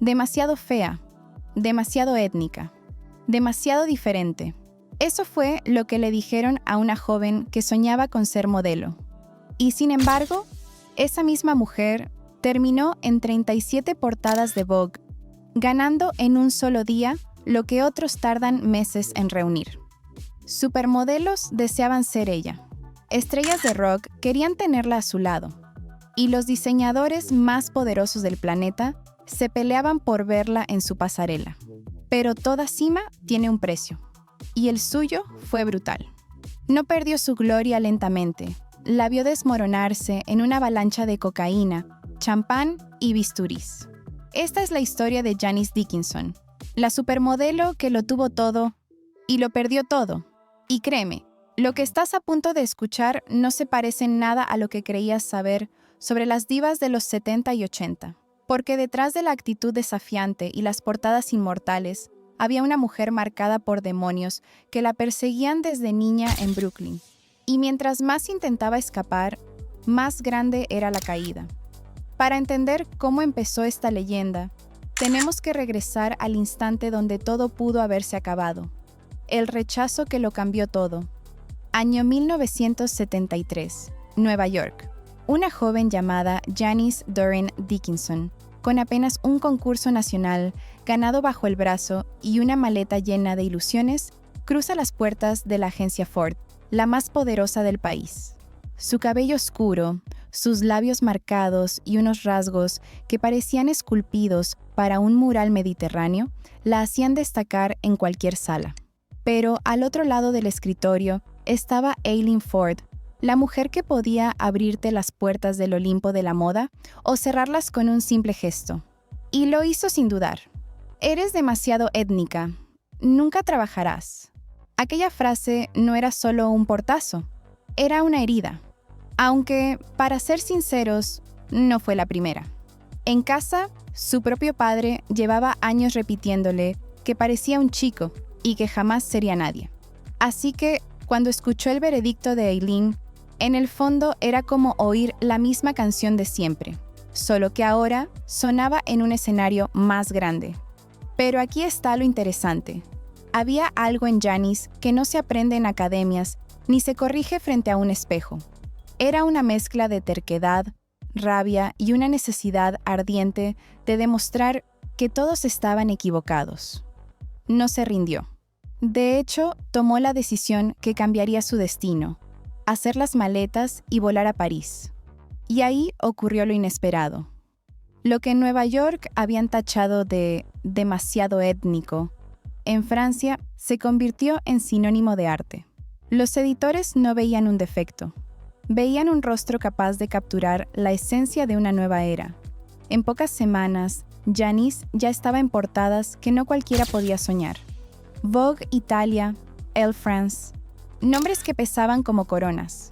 demasiado fea, demasiado étnica, demasiado diferente. Eso fue lo que le dijeron a una joven que soñaba con ser modelo. Y sin embargo, esa misma mujer terminó en 37 portadas de Vogue, ganando en un solo día lo que otros tardan meses en reunir. Supermodelos deseaban ser ella. Estrellas de rock querían tenerla a su lado. Y los diseñadores más poderosos del planeta se peleaban por verla en su pasarela. Pero toda cima tiene un precio. Y el suyo fue brutal. No perdió su gloria lentamente. La vio desmoronarse en una avalancha de cocaína, champán y bisturís. Esta es la historia de Janice Dickinson, la supermodelo que lo tuvo todo y lo perdió todo. Y créeme, lo que estás a punto de escuchar no se parece en nada a lo que creías saber sobre las divas de los 70 y 80, porque detrás de la actitud desafiante y las portadas inmortales había una mujer marcada por demonios que la perseguían desde niña en Brooklyn. Y mientras más intentaba escapar, más grande era la caída. Para entender cómo empezó esta leyenda, tenemos que regresar al instante donde todo pudo haberse acabado. El rechazo que lo cambió todo. Año 1973, Nueva York. Una joven llamada Janice Doreen Dickinson, con apenas un concurso nacional ganado bajo el brazo y una maleta llena de ilusiones, cruza las puertas de la agencia Ford, la más poderosa del país. Su cabello oscuro, sus labios marcados y unos rasgos que parecían esculpidos para un mural mediterráneo la hacían destacar en cualquier sala. Pero al otro lado del escritorio estaba Eileen Ford, la mujer que podía abrirte las puertas del Olimpo de la moda o cerrarlas con un simple gesto. Y lo hizo sin dudar. Eres demasiado étnica. Nunca trabajarás. Aquella frase no era solo un portazo, era una herida. Aunque, para ser sinceros, no fue la primera. En casa, su propio padre llevaba años repitiéndole que parecía un chico y que jamás sería nadie. Así que, cuando escuchó el veredicto de Eileen, en el fondo era como oír la misma canción de siempre, solo que ahora sonaba en un escenario más grande. Pero aquí está lo interesante. Había algo en Janice que no se aprende en academias ni se corrige frente a un espejo. Era una mezcla de terquedad, rabia y una necesidad ardiente de demostrar que todos estaban equivocados. No se rindió. De hecho, tomó la decisión que cambiaría su destino: hacer las maletas y volar a París. Y ahí ocurrió lo inesperado. Lo que en Nueva York habían tachado de demasiado étnico, en Francia se convirtió en sinónimo de arte. Los editores no veían un defecto. Veían un rostro capaz de capturar la esencia de una nueva era. En pocas semanas, Janice ya estaba en portadas que no cualquiera podía soñar. Vogue Italia, Elle France, nombres que pesaban como coronas.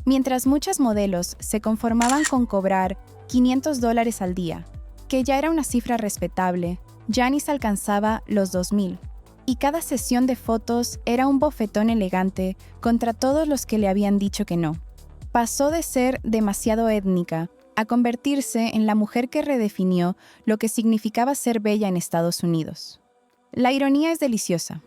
Mientras muchas modelos se conformaban con cobrar $500 al día, que ya era una cifra respetable, Janice alcanzaba los 2,000. Y cada sesión de fotos era un bofetón elegante contra todos los que le habían dicho que no. Pasó de ser demasiado étnica a convertirse en la mujer que redefinió lo que significaba ser bella en Estados Unidos. La ironía es deliciosa.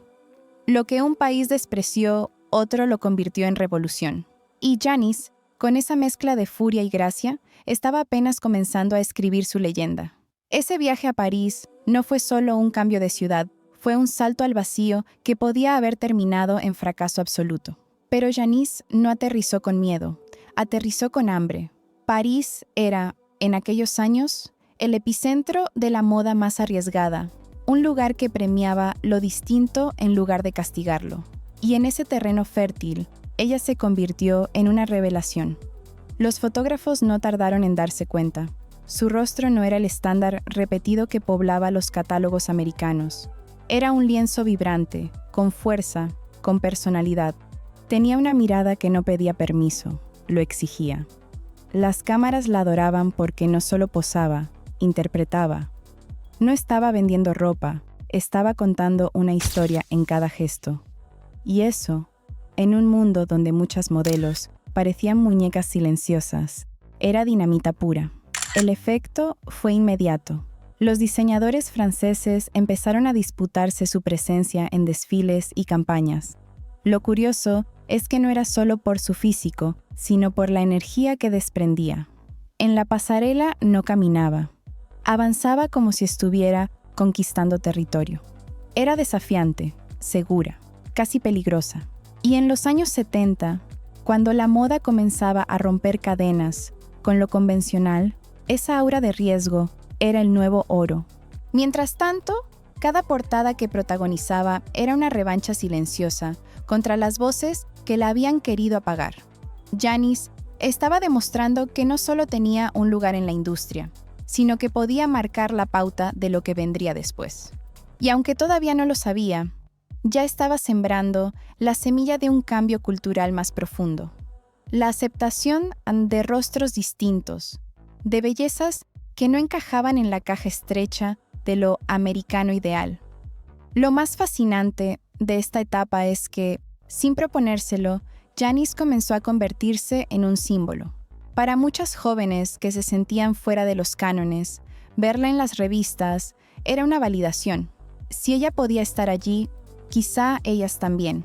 Lo que un país despreció, otro lo convirtió en revolución. Y Janice, con esa mezcla de furia y gracia, estaba apenas comenzando a escribir su leyenda. Ese viaje a París no fue solo un cambio de ciudad, fue un salto al vacío que podía haber terminado en fracaso absoluto. Pero Janice no aterrizó con miedo, aterrizó con hambre. París era, en aquellos años, el epicentro de la moda más arriesgada, un lugar que premiaba lo distinto en lugar de castigarlo. Y en ese terreno fértil, ella se convirtió en una revelación. Los fotógrafos no tardaron en darse cuenta. Su rostro no era el estándar repetido que poblaba los catálogos americanos. Era un lienzo vibrante, con fuerza, con personalidad. Tenía una mirada que no pedía permiso, lo exigía. Las cámaras la adoraban porque no solo posaba, interpretaba. No estaba vendiendo ropa, estaba contando una historia en cada gesto. Y eso, en un mundo donde muchas modelos parecían muñecas silenciosas, era dinamita pura. El efecto fue inmediato. Los diseñadores franceses empezaron a disputarse su presencia en desfiles y campañas. Lo curioso es que no era solo por su físico, sino por la energía que desprendía. En la pasarela no caminaba. Avanzaba como si estuviera conquistando territorio. Era desafiante, segura, casi peligrosa. Y en los años 70, cuando la moda comenzaba a romper cadenas con lo convencional, esa aura de riesgo era el nuevo oro. Mientras tanto, cada portada que protagonizaba era una revancha silenciosa contra las voces que la habían querido apagar. Janis estaba demostrando que no solo tenía un lugar en la industria, sino que podía marcar la pauta de lo que vendría después. Y aunque todavía no lo sabía, ya estaba sembrando la semilla de un cambio cultural más profundo. La aceptación de rostros distintos, de bellezas que no encajaban en la caja estrecha de lo americano ideal. Lo más fascinante de esta etapa es que, sin proponérselo, Janis comenzó a convertirse en un símbolo. Para muchas jóvenes que se sentían fuera de los cánones, verla en las revistas era una validación. Si ella podía estar allí, quizá ellas también.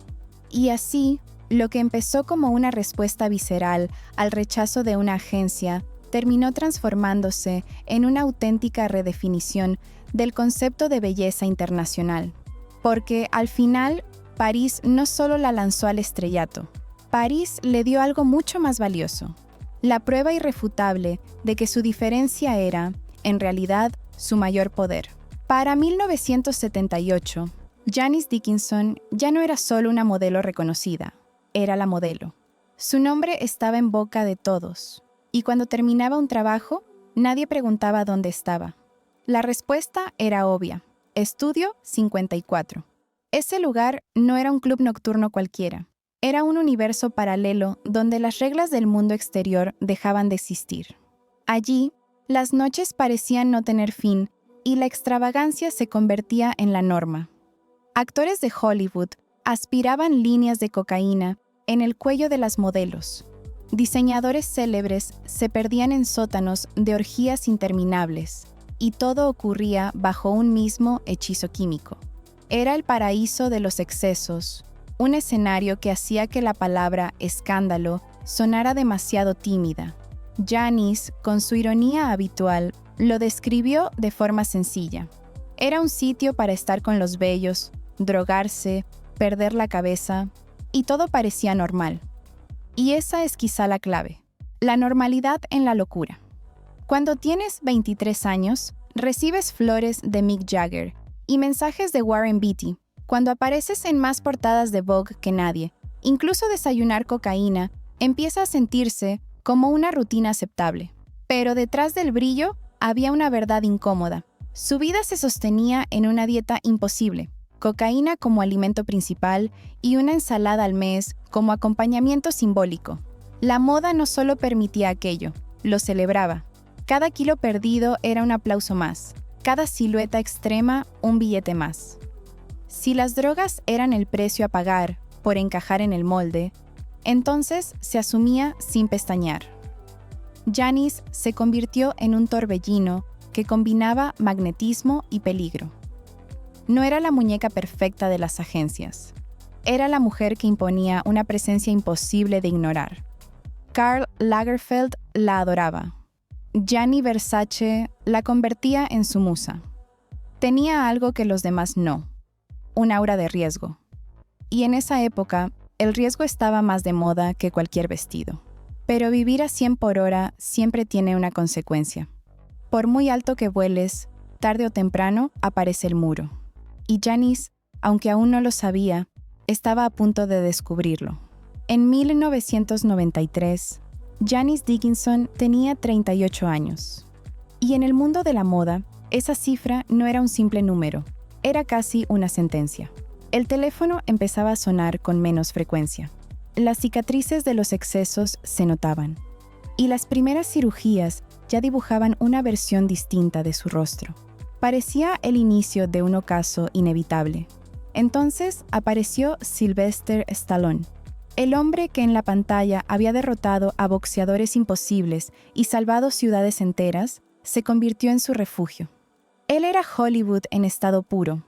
Y así, lo que empezó como una respuesta visceral al rechazo de una agencia terminó transformándose en una auténtica redefinición del concepto de belleza internacional. Porque al final, París no solo la lanzó al estrellato, París le dio algo mucho más valioso: la prueba irrefutable de que su diferencia era, en realidad, su mayor poder. Para 1978, Janis Dickinson ya no era solo una modelo reconocida, era la modelo. Su nombre estaba en boca de todos, y cuando terminaba un trabajo, nadie preguntaba dónde estaba. La respuesta era obvia: Estudio 54. Ese lugar no era un club nocturno cualquiera. Era un universo paralelo donde las reglas del mundo exterior dejaban de existir. Allí, las noches parecían no tener fin y la extravagancia se convertía en la norma. Actores de Hollywood aspiraban líneas de cocaína en el cuello de las modelos. Diseñadores célebres se perdían en sótanos de orgías interminables, y todo ocurría bajo un mismo hechizo químico. Era el paraíso de los excesos, un escenario que hacía que la palabra escándalo sonara demasiado tímida. Janis, con su ironía habitual, lo describió de forma sencilla. Era un sitio para estar con los bellos, drogarse, perder la cabeza, y todo parecía normal. Y esa es quizá la clave: la normalidad en la locura. Cuando tienes 23 años, recibes flores de Mick Jagger y mensajes de Warren Beatty. Cuando apareces en más portadas de Vogue que nadie, incluso desayunar cocaína empieza a sentirse como una rutina aceptable. Pero detrás del brillo había una verdad incómoda. Su vida se sostenía en una dieta imposible: cocaína como alimento principal y una ensalada al mes como acompañamiento simbólico. La moda no solo permitía aquello, lo celebraba. Cada kilo perdido era un aplauso más, cada silueta extrema un billete más. Si las drogas eran el precio a pagar por encajar en el molde, entonces se asumía sin pestañear. Janis se convirtió en un torbellino que combinaba magnetismo y peligro. No era la muñeca perfecta de las agencias. Era la mujer que imponía una presencia imposible de ignorar. Karl Lagerfeld la adoraba. Gianni Versace la convertía en su musa. Tenía algo que los demás no: un aura de riesgo. Y en esa época, el riesgo estaba más de moda que cualquier vestido. Pero vivir a 100 por hora siempre tiene una consecuencia. Por muy alto que vueles, tarde o temprano aparece el muro. Y Janis, aunque aún no lo sabía, estaba a punto de descubrirlo. En 1993, Janis Dickinson tenía 38 años. Y en el mundo de la moda, esa cifra no era un simple número, era casi una sentencia. El teléfono empezaba a sonar con menos frecuencia. Las cicatrices de los excesos se notaban. Y las primeras cirugías ya dibujaban una versión distinta de su rostro. Parecía el inicio de un ocaso inevitable. Entonces apareció Sylvester Stallone, el hombre que en la pantalla había derrotado a boxeadores imposibles y salvado ciudades enteras, se convirtió en su refugio. Él era Hollywood en estado puro: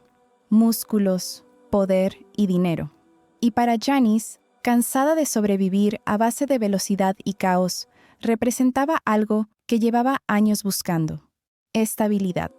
músculos, poder y dinero. Y para Janice, cansada de sobrevivir a base de velocidad y caos, representaba algo que llevaba años buscando: estabilidad.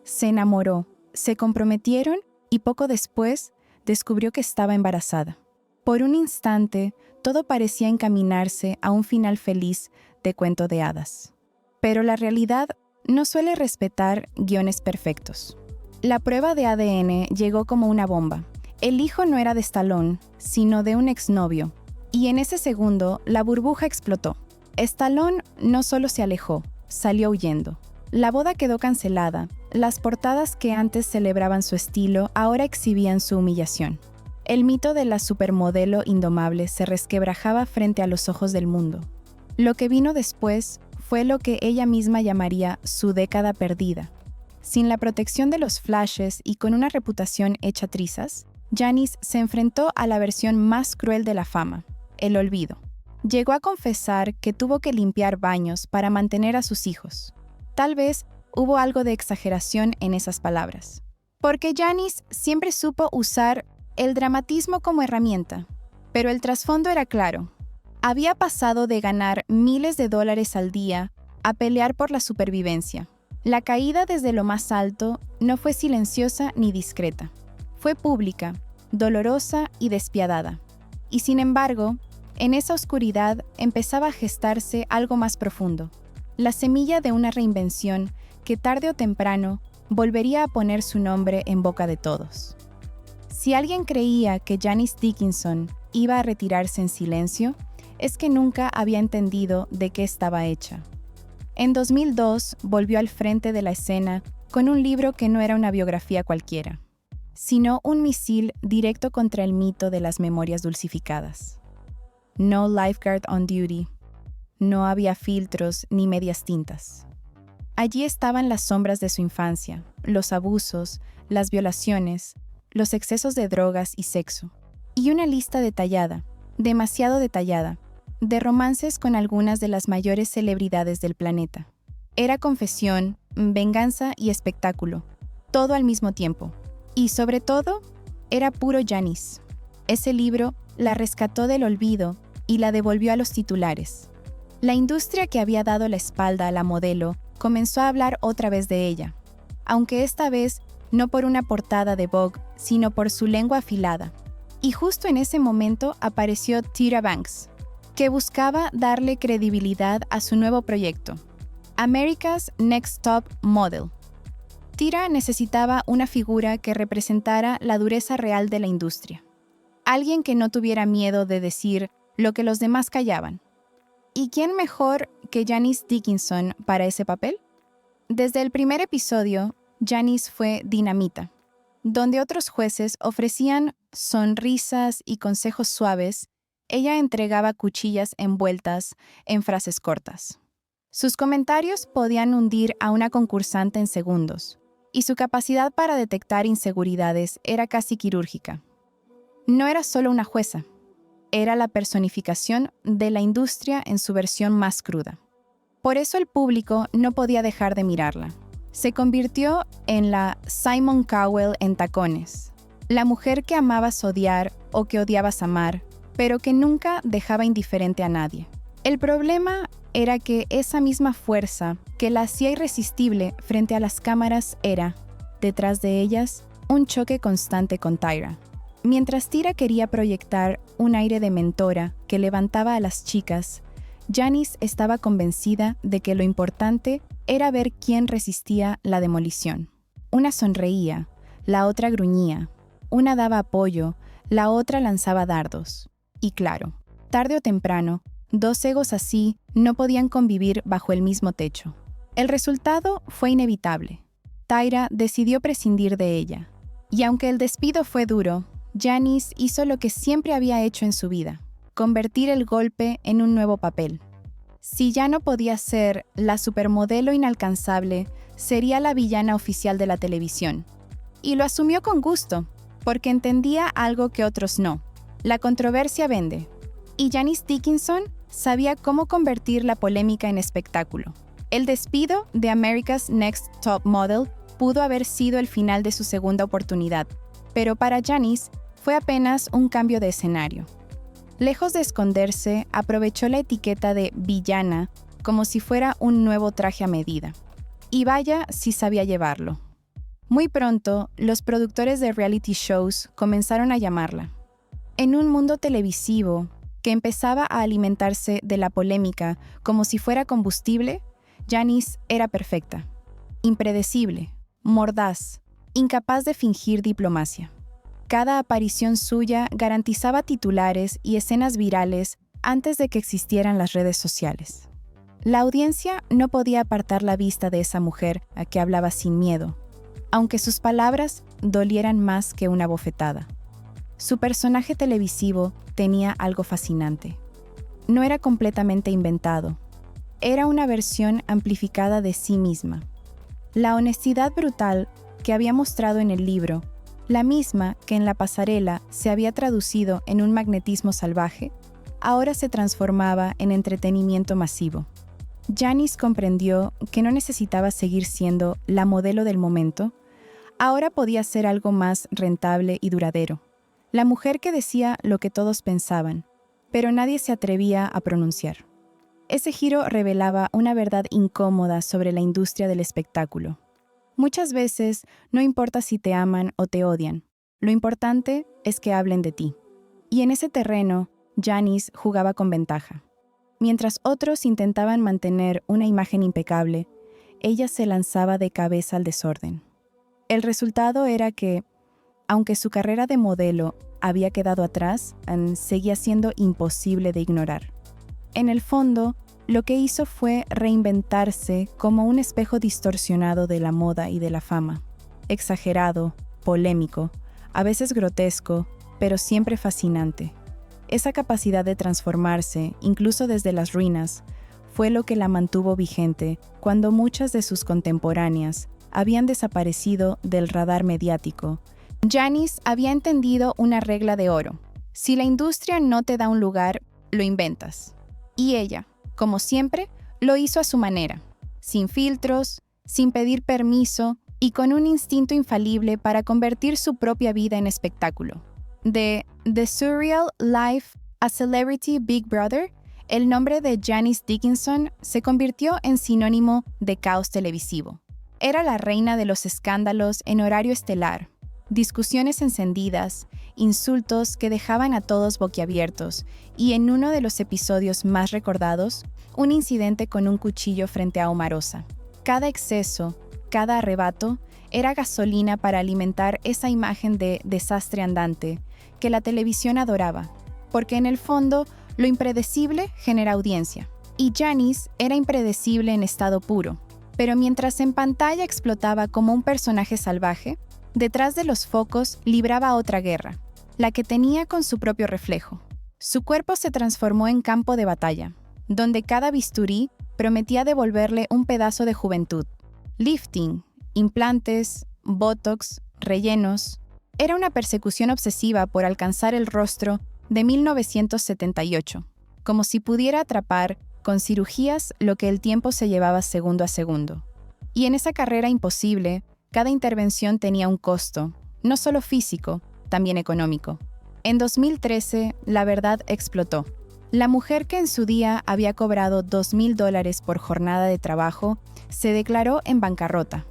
Se enamoró, se comprometieron y poco después descubrió que estaba embarazada. Por un instante, todo parecía encaminarse a un final feliz de cuento de hadas. Pero la realidad no suele respetar guiones perfectos. La prueba de ADN llegó como una bomba. El hijo no era de Stallone, sino de un exnovio. Y en ese segundo, la burbuja explotó. Stallone no solo se alejó, salió huyendo. La boda quedó cancelada. Las portadas que antes celebraban su estilo ahora exhibían su humillación. El mito de la supermodelo indomable se resquebrajaba frente a los ojos del mundo. Lo que vino después fue lo que ella misma llamaría su década perdida. Sin la protección de los flashes y con una reputación hecha trizas, Janice se enfrentó a la versión más cruel de la fama: el olvido. Llegó a confesar que tuvo que limpiar baños para mantener a sus hijos. Tal vez hubo algo de exageración en esas palabras, porque Janice siempre supo usar el dramatismo como herramienta, pero el trasfondo era claro. Había pasado de ganar miles de dólares al día a pelear por la supervivencia. La caída desde lo más alto no fue silenciosa ni discreta. Fue pública, dolorosa y despiadada. Y sin embargo, en esa oscuridad empezaba a gestarse algo más profundo: la semilla de una reinvención que tarde o temprano volvería a poner su nombre en boca de todos. Si alguien creía que Janice Dickinson iba a retirarse en silencio, es que nunca había entendido de qué estaba hecha. En 2002 volvió al frente de la escena con un libro que no era una biografía cualquiera, sino un misil directo contra el mito de las memorias dulcificadas. No lifeguard on duty. No había filtros ni medias tintas. Allí estaban las sombras de su infancia, los abusos, las violaciones, los excesos de drogas y sexo, y una lista detallada, demasiado detallada, de romances con algunas de las mayores celebridades del planeta. Era confesión, venganza y espectáculo, todo al mismo tiempo. Y sobre todo, era puro Janice. Ese libro la rescató del olvido y la devolvió a los titulares. La industria que había dado la espalda a la modelo comenzó a hablar otra vez de ella, aunque esta vez no por una portada de Vogue, sino por su lengua afilada. Y justo en ese momento apareció Tyra Banks, que buscaba darle credibilidad a su nuevo proyecto, America's Next Top Model. Tyra necesitaba una figura que representara la dureza real de la industria. Alguien que no tuviera miedo de decir lo que los demás callaban. ¿Y quién mejor que Janice Dickinson para ese papel? Desde el primer episodio, Janice fue dinamita. Donde otros jueces ofrecían sonrisas y consejos suaves, ella entregaba cuchillas envueltas en frases cortas. Sus comentarios podían hundir a una concursante en segundos, y su capacidad para detectar inseguridades era casi quirúrgica. No era solo una jueza, era la personificación de la industria en su versión más cruda. Por eso el público no podía dejar de mirarla. Se convirtió en la Simon Cowell en tacones, la mujer que amabas odiar o que odiabas amar, pero que nunca dejaba indiferente a nadie. El problema era que esa misma fuerza que la hacía irresistible frente a las cámaras era, detrás de ellas, un choque constante con Tyra. Mientras Tyra quería proyectar un aire de mentora que levantaba a las chicas, Janice estaba convencida de que lo importante era ver quién resistía la demolición. Una sonreía, la otra gruñía, una daba apoyo, la otra lanzaba dardos. Y claro, tarde o temprano, dos egos así no podían convivir bajo el mismo techo. El resultado fue inevitable. Tyra decidió prescindir de ella. Y aunque el despido fue duro, Janice hizo lo que siempre había hecho en su vida: convertir el golpe en un nuevo papel. Si ya no podía ser la supermodelo inalcanzable, sería la villana oficial de la televisión. Y lo asumió con gusto, porque entendía algo que otros no: la controversia vende. Y Janice Dickinson sabía cómo convertir la polémica en espectáculo. El despido de America's Next Top Model pudo haber sido el final de su segunda oportunidad, pero para Janice fue apenas un cambio de escenario. Lejos de esconderse, aprovechó la etiqueta de villana como si fuera un nuevo traje a medida. Y vaya si sabía llevarlo. Muy pronto, los productores de reality shows comenzaron a llamarla. En un mundo televisivo que empezaba a alimentarse de la polémica como si fuera combustible, Janice era perfecta, impredecible, mordaz, incapaz de fingir diplomacia. Cada aparición suya garantizaba titulares y escenas virales antes de que existieran las redes sociales. La audiencia no podía apartar la vista de esa mujer a que hablaba sin miedo, aunque sus palabras dolieran más que una bofetada. Su personaje televisivo tenía algo fascinante. No era completamente inventado. Era una versión amplificada de sí misma. La honestidad brutal que había mostrado en el libro, la misma que en la pasarela se había traducido en un magnetismo salvaje, ahora se transformaba en entretenimiento masivo. Janice comprendió que no necesitaba seguir siendo la modelo del momento, ahora podía ser algo más rentable y duradero. La mujer que decía lo que todos pensaban, pero nadie se atrevía a pronunciar. Ese giro revelaba una verdad incómoda sobre la industria del espectáculo. Muchas veces no importa si te aman o te odian, lo importante es que hablen de ti. Y en ese terreno, Janice jugaba con ventaja. Mientras otros intentaban mantener una imagen impecable, ella se lanzaba de cabeza al desorden. El resultado era que, aunque su carrera de modelo había quedado atrás, seguía siendo imposible de ignorar. En el fondo, lo que hizo fue reinventarse como un espejo distorsionado de la moda y de la fama. Exagerado, polémico, a veces grotesco, pero siempre fascinante. Esa capacidad de transformarse, incluso desde las ruinas, fue lo que la mantuvo vigente cuando muchas de sus contemporáneas habían desaparecido del radar mediático. Janice había entendido una regla de oro. Si la industria no te da un lugar, lo inventas. Y ella, como siempre, lo hizo a su manera, sin filtros, sin pedir permiso y con un instinto infalible para convertir su propia vida en espectáculo. De The Surreal Life, a Celebrity Big Brother, el nombre de Janice Dickinson se convirtió en sinónimo de caos televisivo. Era la reina de los escándalos en horario estelar, discusiones encendidas, insultos que dejaban a todos boquiabiertos y en uno de los episodios más recordados, un incidente con un cuchillo frente a Omarosa. Cada exceso, cada arrebato, era gasolina para alimentar esa imagen de desastre andante que la televisión adoraba, porque en el fondo lo impredecible genera audiencia. Y Janice era impredecible en estado puro, pero mientras en pantalla explotaba como un personaje salvaje, detrás de los focos libraba otra guerra, la que tenía con su propio reflejo. Su cuerpo se transformó en campo de batalla, donde cada bisturí prometía devolverle un pedazo de juventud. Lifting, implantes, botox, rellenos. Era una persecución obsesiva por alcanzar el rostro de 1978, como si pudiera atrapar con cirugías lo que el tiempo se llevaba segundo a segundo. Y en esa carrera imposible, cada intervención tenía un costo, no solo físico, también económico. En 2013, la verdad explotó. La mujer que en su día había cobrado $2,000 por jornada de trabajo se declaró en bancarrota.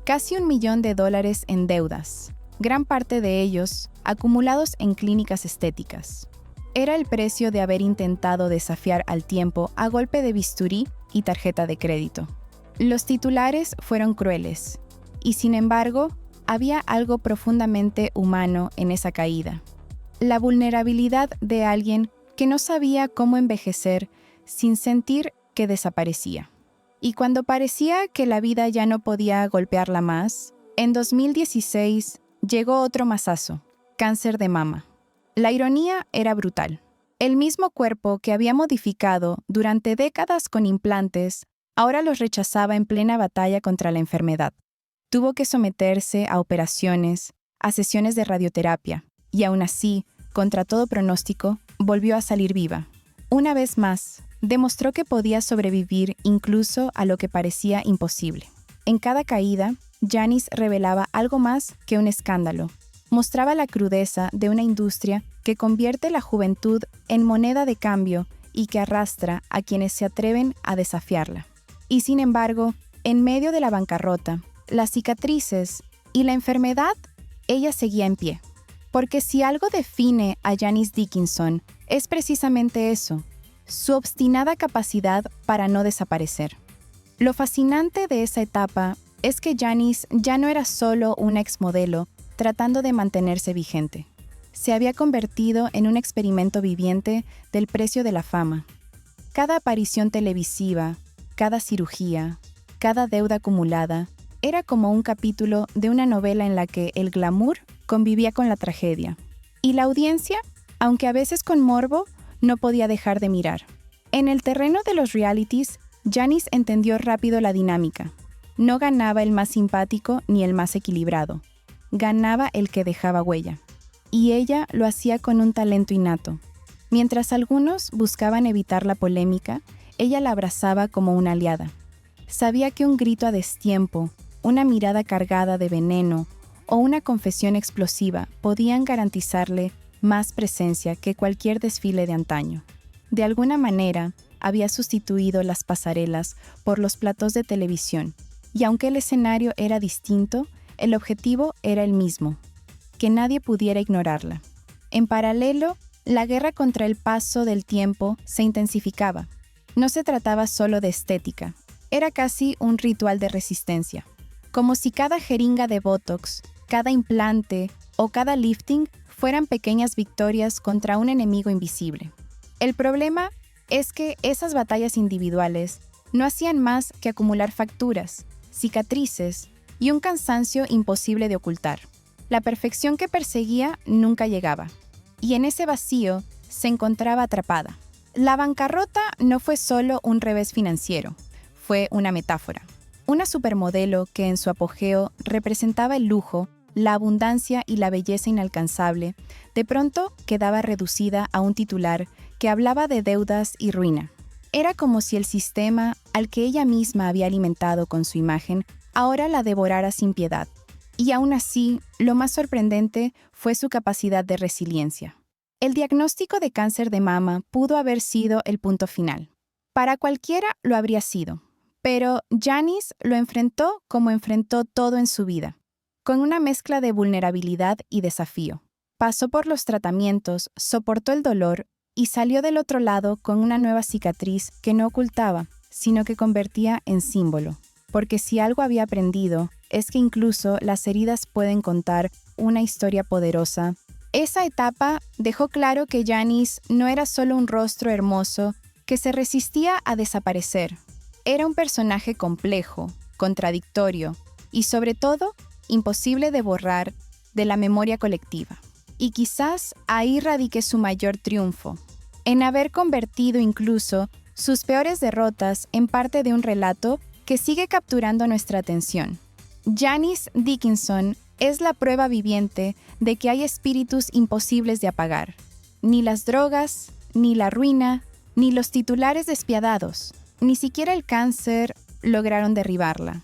Casi $1 millón en deudas, gran parte de ellos acumulados en clínicas estéticas. Era el precio de haber intentado desafiar al tiempo a golpe de bisturí y tarjeta de crédito. Los titulares fueron crueles, y sin embargo, había algo profundamente humano en esa caída. La vulnerabilidad de alguien que no sabía cómo envejecer sin sentir que desaparecía. Y cuando parecía que la vida ya no podía golpearla más, en 2016 llegó otro mazazo, cáncer de mama. La ironía era brutal. El mismo cuerpo que había modificado durante décadas con implantes, ahora los rechazaba en plena batalla contra la enfermedad. Tuvo que someterse a operaciones, a sesiones de radioterapia, y aún así, contra todo pronóstico, volvió a salir viva. Una vez más, demostró que podía sobrevivir incluso a lo que parecía imposible. En cada caída, Janice revelaba algo más que un escándalo. Mostraba la crudeza de una industria que convierte la juventud en moneda de cambio y que arrastra a quienes se atreven a desafiarla. Y sin embargo, en medio de la bancarrota, las cicatrices y la enfermedad, ella seguía en pie. Porque si algo define a Janice Dickinson, es precisamente eso, su obstinada capacidad para no desaparecer. Lo fascinante de esa etapa es que Janice ya no era solo una exmodelo tratando de mantenerse vigente. Se había convertido en un experimento viviente del precio de la fama. Cada aparición televisiva, cada cirugía, cada deuda acumulada, era como un capítulo de una novela en la que el glamour convivía con la tragedia. Y la audiencia, aunque a veces con morbo, no podía dejar de mirar. En el terreno de los realities, Janice entendió rápido la dinámica. No ganaba el más simpático ni el más equilibrado. Ganaba el que dejaba huella. Y ella lo hacía con un talento innato. Mientras algunos buscaban evitar la polémica, ella la abrazaba como una aliada. Sabía que un grito a destiempo, una mirada cargada de veneno o una confesión explosiva podían garantizarle más presencia que cualquier desfile de antaño. De alguna manera, había sustituido las pasarelas por los platós de televisión, y aunque el escenario era distinto, el objetivo era el mismo, que nadie pudiera ignorarla. En paralelo, la guerra contra el paso del tiempo se intensificaba. No se trataba solo de estética, era casi un ritual de resistencia. Como si cada jeringa de Botox, cada implante o cada lifting fueran pequeñas victorias contra un enemigo invisible. El problema es que esas batallas individuales no hacían más que acumular facturas, cicatrices y un cansancio imposible de ocultar. La perfección que perseguía nunca llegaba, y en ese vacío se encontraba atrapada. La bancarrota no fue solo un revés financiero, fue una metáfora. Una supermodelo que en su apogeo representaba el lujo, la abundancia y la belleza inalcanzable, de pronto quedaba reducida a un titular que hablaba de deudas y ruina. Era como si el sistema al que ella misma había alimentado con su imagen ahora la devorara sin piedad. Y aún así, lo más sorprendente fue su capacidad de resiliencia. El diagnóstico de cáncer de mama pudo haber sido el punto final. Para cualquiera lo habría sido, pero Janice lo enfrentó como enfrentó todo en su vida, con una mezcla de vulnerabilidad y desafío. Pasó por los tratamientos, soportó el dolor y salió del otro lado con una nueva cicatriz que no ocultaba, sino que convertía en símbolo. Porque si algo había aprendido, es que incluso las heridas pueden contar una historia poderosa. Esa etapa dejó claro que Janice no era solo un rostro hermoso que se resistía a desaparecer. Era un personaje complejo, contradictorio y, sobre todo, imposible de borrar de la memoria colectiva. Y quizás ahí radique su mayor triunfo, en haber convertido incluso sus peores derrotas en parte de un relato que sigue capturando nuestra atención. Janice Dickinson es la prueba viviente de que hay espíritus imposibles de apagar. Ni las drogas, ni la ruina, ni los titulares despiadados, ni siquiera el cáncer lograron derribarla.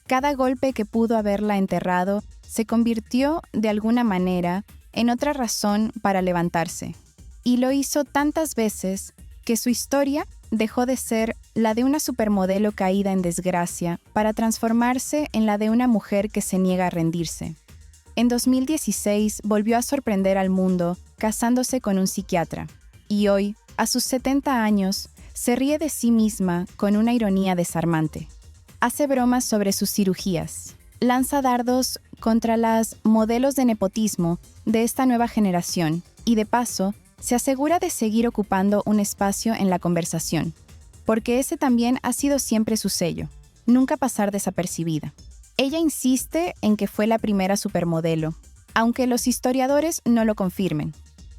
Cada golpe que pudo haberla enterrado se convirtió, de alguna manera, en otra razón para levantarse. Y lo hizo tantas veces que su historia dejó de ser la de una supermodelo caída en desgracia para transformarse en la de una mujer que se niega a rendirse. En 2016 volvió a sorprender al mundo casándose con un psiquiatra. Y hoy, a sus 70 años, se ríe de sí misma con una ironía desarmante. Hace bromas sobre sus cirugías. Lanza dardos contra las modelos de nepotismo de esta nueva generación y, de paso, se asegura de seguir ocupando un espacio en la conversación, porque ese también ha sido siempre su sello, nunca pasar desapercibida. Ella insiste en que fue la primera supermodelo, aunque los historiadores no lo confirmen.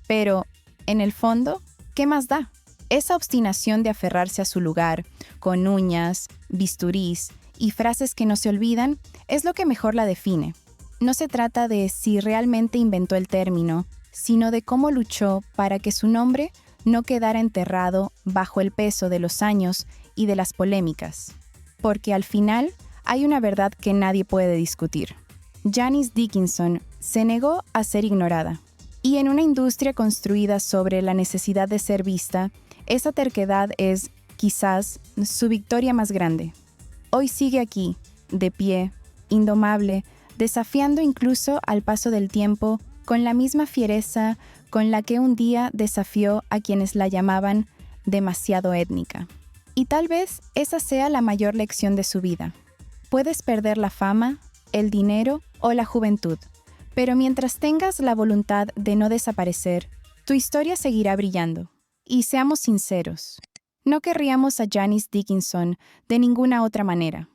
Pero, en el fondo, ¿qué más da? Esa obstinación de aferrarse a su lugar, con uñas, bisturís y frases que no se olvidan, es lo que mejor la define. No se trata de si realmente inventó el término, sino de cómo luchó para que su nombre no quedara enterrado bajo el peso de los años y de las polémicas. Porque al final, hay una verdad que nadie puede discutir. Janice Dickinson se negó a ser ignorada. Y en una industria construida sobre la necesidad de ser vista, esa terquedad es, quizás, su victoria más grande. Hoy sigue aquí, de pie, indomable, desafiando incluso al paso del tiempo con la misma fiereza con la que un día desafió a quienes la llamaban demasiado étnica. Y tal vez esa sea la mayor lección de su vida. Puedes perder la fama, el dinero o la juventud, pero mientras tengas la voluntad de no desaparecer, tu historia seguirá brillando. Y seamos sinceros, no querríamos a Janice Dickinson de ninguna otra manera.